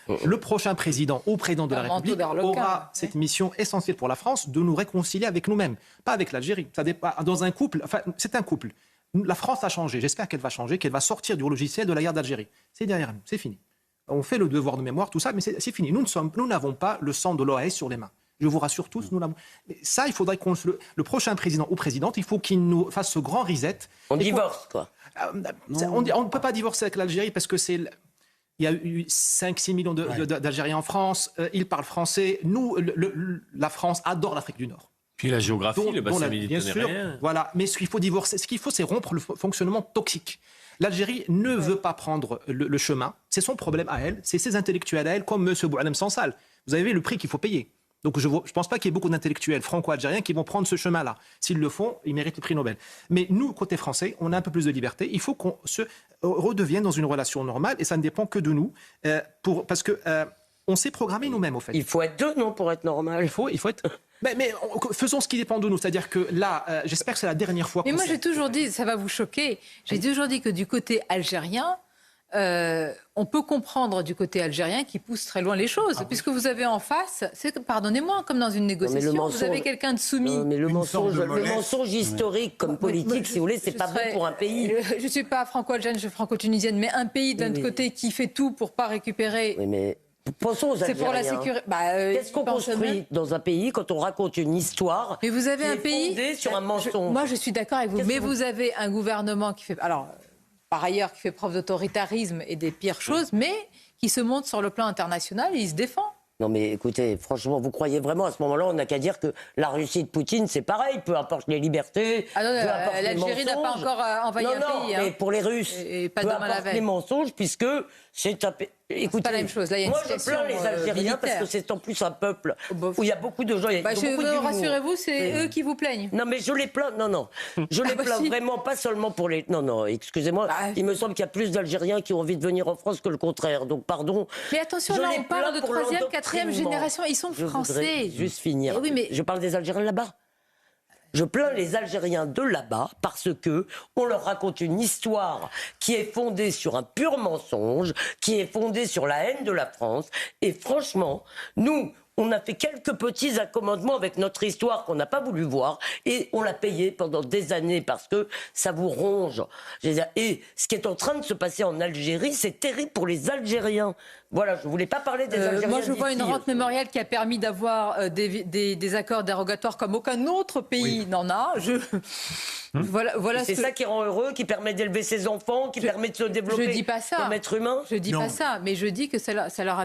Le prochain président ou président de la République aura cette mission essentielle pour la France de nous réconcilier avec nous-mêmes, pas avec l'Algérie. Dans un couple, enfin, c'est un couple. La France a changé, j'espère qu'elle va changer, qu'elle va sortir du logiciel de la guerre d'Algérie. C'est derrière nous, c'est fini. On fait le devoir de mémoire, tout ça, mais c'est fini. Nous n'avons pas le sang de l'OAS sur les mains. Je vous rassure tous, nous l'avons. Ça, il faudrait qu'on le prochain président ou présidente, il faut qu'il nous fasse ce grand reset. On divorce, quoi. On ne peut pas divorcer avec l'Algérie parce que il y a eu 5-6 millions d'Algériens en France, ils parlent français. Nous, la France adore l'Afrique du Nord. Puis la géographie, le bassin méditerranéen. Bien sûr, voilà. Mais ce qu'il faut divorcer, ce qu'il faut, c'est rompre le fonctionnement toxique. L'Algérie ne veut pas prendre le chemin. C'est son problème à elle. C'est ses intellectuels à elle, comme M. Boualem Sansal. Vous avez vu le prix qu'il faut payer. Donc je ne pense pas qu'il y ait beaucoup d'intellectuels franco-algériens qui vont prendre ce chemin-là. S'ils le font, ils méritent le prix Nobel. Mais nous, côté français, on a un peu plus de liberté. Il faut qu'on se redevienne dans une relation normale et ça ne dépend que de nous. Parce que on s'est programmé nous-mêmes, au fait. Il faut être deux, non, pour être normal. Il faut être... Mais faisons ce qui dépend de nous. C'est-à-dire que là, j'espère que c'est la dernière fois qu'on... Mais moi, j'ai toujours dit, ça va vous choquer, j'ai toujours dit que du côté algérien, on peut comprendre du côté algérien qui pousse très loin les choses. Puisque vous avez en face, pardonnez-moi, comme dans une négociation, vous avez quelqu'un de soumis. Mais le mensonge historique comme politique, si vous voulez, c'est pas bon pour un pays. Je ne suis pas franco-algérienne, je suis franco-tunisienne, mais un pays d'un côté qui fait tout pour ne pas récupérer... Oui, mais... Pensons aux Algériens. C'est pour la sécurité. Qu'est-ce qu'on construit dans un pays quand on raconte une histoire mais vous avez qui un est pays fondée sur un mensonge? Moi, je suis d'accord avec vous. Mais vous avez un gouvernement qui fait... Alors, par ailleurs, qui fait preuve d'autoritarisme et des pires choses, mais qui se montre sur le plan international et il se défend. Non mais écoutez, franchement, vous croyez vraiment à ce moment-là, on n'a qu'à dire que la Russie de Poutine, c'est pareil, peu importe les libertés, peu importe l'Algérie n'a pas encore envahi un pays. Non, mais pour les Russes, et pas peu demain la importe veille. les mensonges, puisque c'est un pays... Écoutez, c'est pas la même chose. Là, il y a une moi je situation plains les Algériens militaire. parce que c'est en plus un peuple où il y a beaucoup de gens... Rassurez-vous, c'est eux qui vous plaignent. Non mais je les plains, non. Je les plains vraiment pas seulement pour les... Non, excusez-moi, il me semble qu'il y a plus d'Algériens qui ont envie de venir en France que le contraire, donc pardon. Mais attention, là on parle de 3e, 4e génération, ils sont français. Je voudrais juste finir. Oui, mais... Je parle des Algériens là-bas. Je plains les Algériens de là-bas parce que on leur raconte une histoire qui est fondée sur un pur mensonge, qui est fondée sur la haine de la France. Et franchement, nous, on a fait quelques petits accommodements avec notre histoire qu'on n'a pas voulu voir et on l'a payé pendant des années parce que ça vous ronge. Et ce qui est en train de se passer en Algérie, c'est terrible pour les Algériens. Voilà, je ne voulais pas parler des Algériens. Moi, je vois une rente mémoriale qui a permis d'avoir des accords dérogatoires comme aucun autre pays n'en a. Voilà c'est ça qui rend heureux, qui permet d'élever ses enfants, qui permet de se développer comme être humain. Je dis pas ça, mais je dis que ça leur a